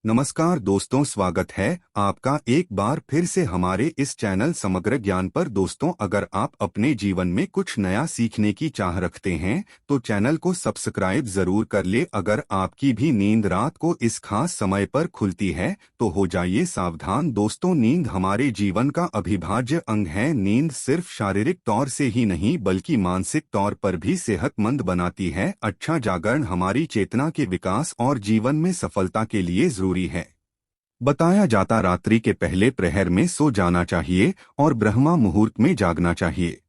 नमस्कार दोस्तों, स्वागत है आपका एक बार फिर से हमारे इस चैनल समग्र ज्ञान पर। दोस्तों, अगर आप अपने जीवन में कुछ नया सीखने की चाह रखते हैं तो चैनल को सब्सक्राइब जरूर कर ले। अगर आपकी भी नींद रात को इस खास समय पर खुलती है तो हो जाइए सावधान। दोस्तों, नींद हमारे जीवन का अविभाज्य अंग है। नींद सिर्फ शारीरिक तौर से ही नहीं बल्कि मानसिक तौर पर भी सेहतमंद बनाती है। अच्छा जागरण हमारी चेतना के विकास और जीवन में सफलता के लिए जरूरी है। बताया जाता रात्रि के पहले प्रहर में सो जाना चाहिए और ब्रह्मा मुहूर्त में जागना चाहिए,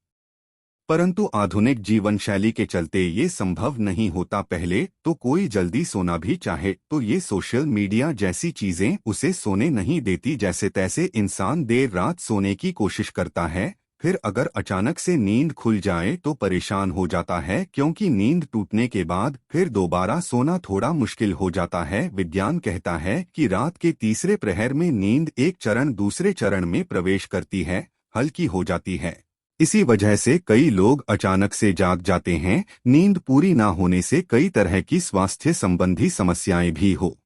परंतु आधुनिक जीवन शैली के चलते ये संभव नहीं होता। पहले तो कोई जल्दी सोना भी चाहे तो ये सोशल मीडिया जैसी चीजें उसे सोने नहीं देती। जैसे तैसे इंसान देर रात सोने की कोशिश करता है, फिर अगर अचानक से नींद खुल जाए तो परेशान हो जाता है, क्योंकि नींद टूटने के बाद फिर दोबारा सोना थोड़ा मुश्किल हो जाता है। विज्ञान कहता है कि रात के तीसरे प्रहर में नींद एक चरण दूसरे चरण में प्रवेश करती है, हल्की हो जाती है। इसी वजह से कई लोग अचानक से जाग जाते हैं। नींद पूरी ना होने से कई तरह की स्वास्थ्य संबंधी समस्याएं भी हो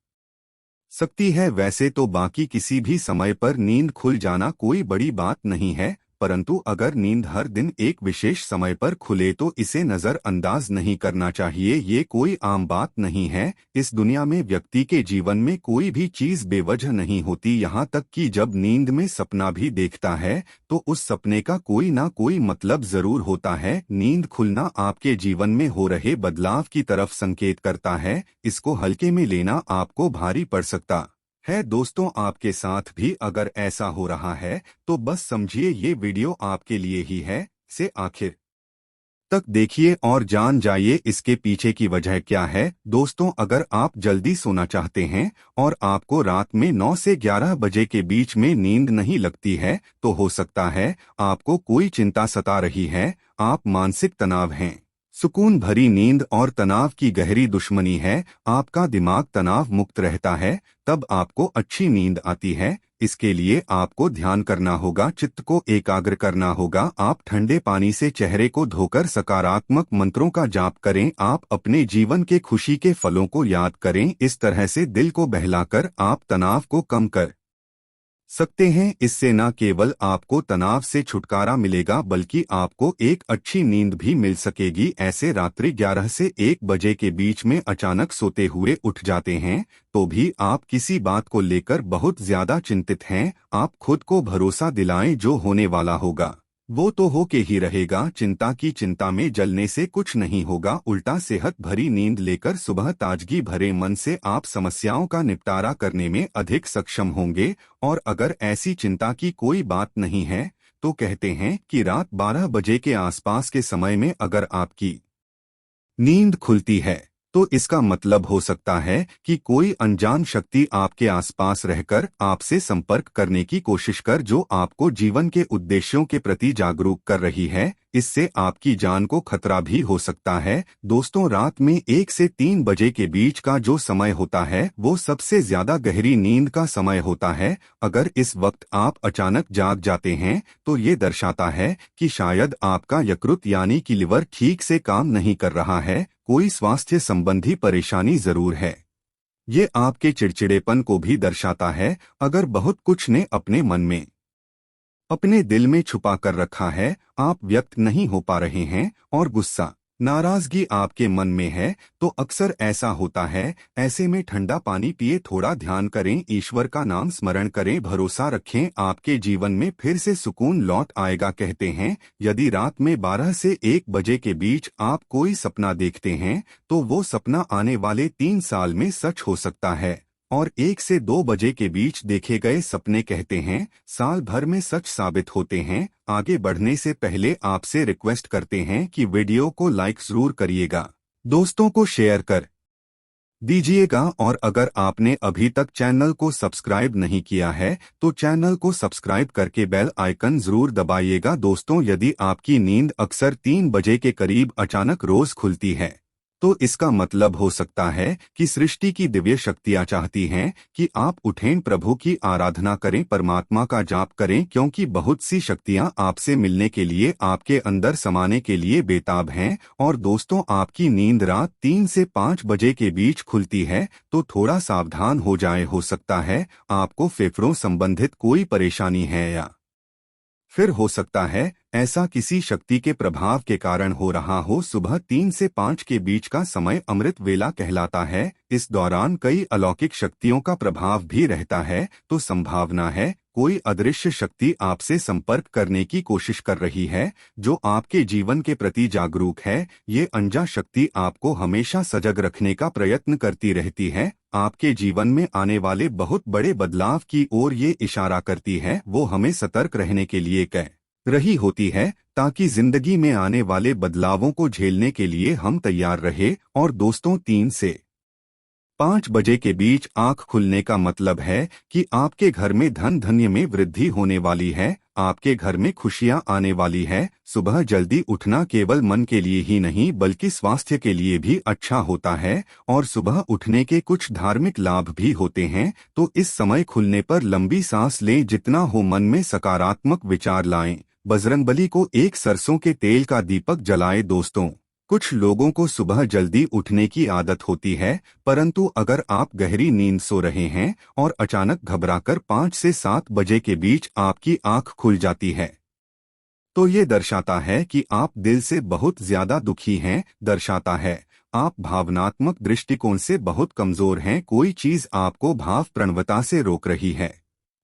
सकती है। वैसे तो बाकी किसी भी समय पर नींद खुल जाना कोई बड़ी बात नहीं है, परंतु अगर नींद हर दिन एक विशेष समय पर खुले तो इसे नजरअंदाज नहीं करना चाहिए। ये कोई आम बात नहीं है। इस दुनिया में व्यक्ति के जीवन में कोई भी चीज बेवजह नहीं होती। यहाँ तक कि जब नींद में सपना भी देखता है तो उस सपने का कोई ना कोई मतलब जरूर होता है। नींद खुलना आपके जीवन में हो रहे बदलाव की तरफ संकेत करता है। इसको हल्के में लेना आपको भारी पड़ सकता है। दोस्तों, आपके साथ भी अगर ऐसा हो रहा है तो बस समझिए ये वीडियो आपके लिए ही है। से आखिर तक देखिए और जान जाइए इसके पीछे की वजह क्या है। दोस्तों, अगर आप जल्दी सोना चाहते हैं और आपको रात में 9 से 11 बजे के बीच में नींद नहीं लगती है तो हो सकता है आपको कोई चिंता सता रही है। आप मानसिक तनाव हैं। सुकून भरी नींद और तनाव की गहरी दुश्मनी है। आपका दिमाग तनाव मुक्त रहता है तब आपको अच्छी नींद आती है। इसके लिए आपको ध्यान करना होगा, चित्त को एकाग्र करना होगा। आप ठंडे पानी से चेहरे को धोकर सकारात्मक मंत्रों का जाप करें। आप अपने जीवन के खुशी के फलों को याद करें। इस तरह से दिल को बहलाकर आप तनाव को कम कर सकते हैं। इससे न केवल आपको तनाव से छुटकारा मिलेगा बल्कि आपको एक अच्छी नींद भी मिल सकेगी। ऐसे रात्रि 11 से 1 बजे के बीच में अचानक सोते हुए उठ जाते हैं तो भी आप किसी बात को लेकर बहुत ज्यादा चिंतित हैं। आप खुद को भरोसा दिलाएं, जो होने वाला होगा वो तो हो के ही रहेगा। चिंता की चिंता में जलने से कुछ नहीं होगा, उल्टा सेहत भरी नींद लेकर सुबह ताजगी भरे मन से आप समस्याओं का निपटारा करने में अधिक सक्षम होंगे। और अगर ऐसी चिंता की कोई बात नहीं है तो कहते हैं कि रात 12 बजे के आसपास के समय में अगर आपकी नींद खुलती है तो इसका मतलब हो सकता है कि कोई अनजान शक्ति आपके आसपास रहकर आपसे संपर्क करने की कोशिश कर, जो आपको जीवन के उद्देश्यों के प्रति जागरूक कर रही है। इससे आपकी जान को खतरा भी हो सकता है। दोस्तों, रात में 1 से 3 बजे के बीच का जो समय होता है वो सबसे ज्यादा गहरी नींद का समय होता है। अगर इस वक्त आप अचानक जाग जाते हैं तो ये दर्शाता है कि शायद आपका यकृत यानी कि लिवर ठीक से काम नहीं कर रहा है। कोई स्वास्थ्य संबंधी परेशानी जरूर है। ये आपके चिड़चिड़ेपन को भी दर्शाता है। अगर बहुत कुछ ने अपने मन में अपने दिल में छुपा कर रखा है, आप व्यक्त नहीं हो पा रहे हैं और गुस्सा नाराजगी आपके मन में है तो अक्सर ऐसा होता है। ऐसे में ठंडा पानी पिए, थोड़ा ध्यान करें, ईश्वर का नाम स्मरण करें, भरोसा रखें, आपके जीवन में फिर से सुकून लौट आएगा। कहते हैं यदि रात में 12 से 1 बजे के बीच आप कोई सपना देखते हैं तो वो सपना आने वाले 3 साल में सच हो सकता है, और 1 से 2 बजे के बीच देखे गए सपने कहते हैं साल भर में सच साबित होते हैं। आगे बढ़ने से पहले आपसे रिक्वेस्ट करते हैं कि वीडियो को लाइक जरूर करिएगा, दोस्तों को शेयर कर दीजिएगा, और अगर आपने अभी तक चैनल को सब्सक्राइब नहीं किया है तो चैनल को सब्सक्राइब करके बेल आइकन जरूर दबाइएगा। दोस्तों, यदि आपकी नींद अक्सर 3 बजे के करीब अचानक रोज खुलती है तो इसका मतलब हो सकता है कि सृष्टि की दिव्य शक्तियां चाहती हैं कि आप उठें, प्रभु की आराधना करें, परमात्मा का जाप करें, क्योंकि बहुत सी शक्तियां आपसे मिलने के लिए, आपके अंदर समाने के लिए बेताब हैं। और दोस्तों, आपकी नींद रात 3 से 5 बजे के बीच खुलती है, तो थोड़ा सावधान हो जाए। हो सकता है आपको फेफड़ों संबंधित कोई परेशानी है, या फिर हो सकता है ऐसा किसी शक्ति के प्रभाव के कारण हो रहा हो। सुबह 3 से 5 के बीच का समय अमृत वेला कहलाता है। इस दौरान कई अलौकिक शक्तियों का प्रभाव भी रहता है, तो संभावना है कोई अदृश्य शक्ति आपसे संपर्क करने की कोशिश कर रही है, जो आपके जीवन के प्रति जागरूक है। ये अनजा शक्ति आपको हमेशा सजग रखने का प्रयत्न करती रहती है। आपके जीवन में आने वाले बहुत बड़े बदलाव की ओर ये इशारा करती है। वो हमें सतर्क रहने के लिए कह रही होती है, ताकि जिंदगी में आने वाले बदलावों को झेलने के लिए हम तैयार रहे। और दोस्तों, 3 से 5 बजे के बीच आंख खुलने का मतलब है कि आपके घर में धन धान्य में वृद्धि होने वाली है, आपके घर में खुशियां आने वाली है। सुबह जल्दी उठना केवल मन के लिए ही नहीं, बल्कि स्वास्थ्य के लिए भी अच्छा होता है। और सुबह उठने के कुछ धार्मिक लाभ भी होते हैं। तो इस समय खुलने पर लंबी सांस लें, जितना हो मन में सकारात्मक विचार लाएं। बजरंगबली को एक सरसों के तेल का दीपक जलाएं। दोस्तों, कुछ लोगों को सुबह जल्दी उठने की आदत होती है, परंतु अगर आप गहरी नींद सो रहे हैं और अचानक घबराकर 5 से 7 बजे के बीच आपकी आंख खुल जाती है, तो ये दर्शाता है कि आप दिल से बहुत ज्यादा दुखी हैं। दर्शाता है आप भावनात्मक दृष्टिकोण से बहुत कमजोर हैं। कोई चीज आपको भावप्रवणता से रोक रही है।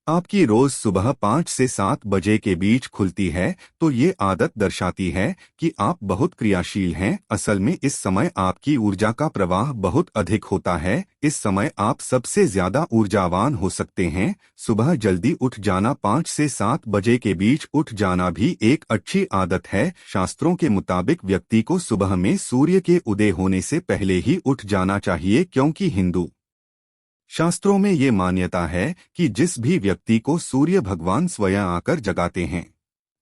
आपकी रोज सुबह 5 से 7 बजे के बीच खुलती है, तो ये आदत दर्शाती है कि आप बहुत क्रियाशील हैं। असल में इस समय आपकी ऊर्जा का प्रवाह बहुत अधिक होता है। इस समय आप सबसे ज्यादा ऊर्जावान हो सकते हैं। सुबह जल्दी उठ जाना, 5 से 7 बजे के बीच उठ जाना भी एक अच्छी आदत है। शास्त्रों के मुताबिक व्यक्ति को सुबह में सूर्य के उदय होने से पहले ही उठ जाना चाहिए, क्योंकि हिंदू शास्त्रों में ये मान्यता है कि जिस भी व्यक्ति को सूर्य भगवान स्वयं आकर जगाते हैं,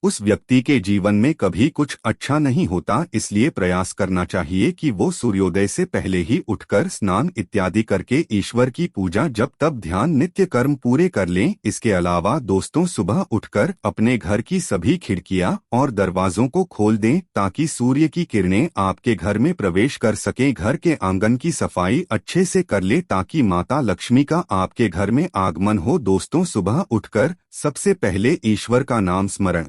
उस व्यक्ति के जीवन में कभी कुछ अच्छा नहीं होता। इसलिए प्रयास करना चाहिए कि वो सूर्योदय से पहले ही उठकर स्नान इत्यादि करके ईश्वर की पूजा, जप तप, ध्यान, नित्य कर्म पूरे कर लें। इसके अलावा दोस्तों, सुबह उठकर अपने घर की सभी खिड़कियां और दरवाजों को खोल दें, ताकि सूर्य की किरणें आपके घर में प्रवेश कर सकें। घर के आंगन की सफाई अच्छे से कर ले, ताकि माता लक्ष्मी का आपके घर में आगमन हो। दोस्तों, सुबह उठकर सबसे पहले ईश्वर का नाम स्मरण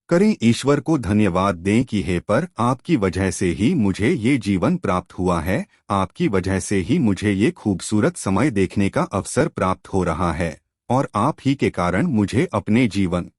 करें। ईश्वर को धन्यवाद दें कि हे पर, आपकी वजह से ही मुझे ये जीवन प्राप्त हुआ है, आपकी वजह से ही मुझे ये खूबसूरत समय देखने का अवसर प्राप्त हो रहा है, और आप ही के कारण मुझे अपने जीवन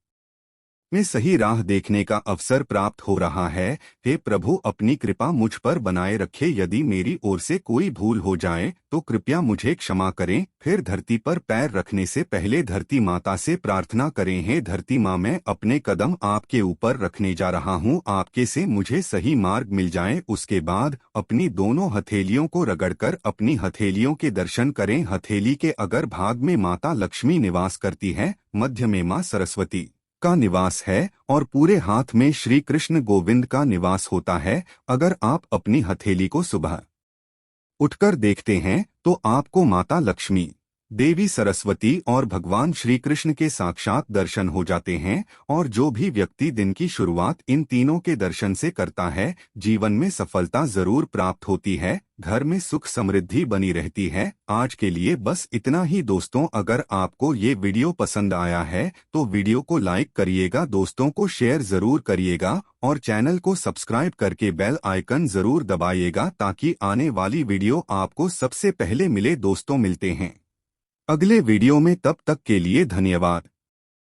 में सही राह देखने का अवसर प्राप्त हो रहा है। हे प्रभु, अपनी कृपा मुझ पर बनाए रखे। यदि मेरी ओर से कोई भूल हो जाए तो कृपया मुझे क्षमा करें। फिर धरती पर पैर रखने से पहले धरती माता से प्रार्थना करें, हे धरती माँ, मैं अपने कदम आपके ऊपर रखने जा रहा हूँ, आपके से मुझे सही मार्ग मिल जाए। उसके बाद अपनी दोनों हथेलियों को रगड़कर अपनी हथेलियों के दर्शन करें। हथेली के अगर भाग में माता लक्ष्मी निवास करती है, मध्य में माँ सरस्वती का निवास है, और पूरे हाथ में श्री कृष्ण गोविंद का निवास होता है। अगर आप अपनी हथेली को सुबह उठकर देखते हैं, तो आपको माता लक्ष्मी, देवी सरस्वती और भगवान श्री कृष्ण के साक्षात दर्शन हो जाते हैं। और जो भी व्यक्ति दिन की शुरुआत इन तीनों के दर्शन से करता है, जीवन में सफलता जरूर प्राप्त होती है, घर में सुख समृद्धि बनी रहती है। आज के लिए बस इतना ही दोस्तों। अगर आपको ये वीडियो पसंद आया है तो वीडियो को लाइक करिएगा, दोस्तों को शेयर जरूर करिएगा, और चैनल को सब्सक्राइब करके बेल आइकन जरूर दबाइएगा, ताकि आने वाली वीडियो आपको सबसे पहले मिले। दोस्तों, मिलते हैं अगले वीडियो में, तब तक के लिए धन्यवाद।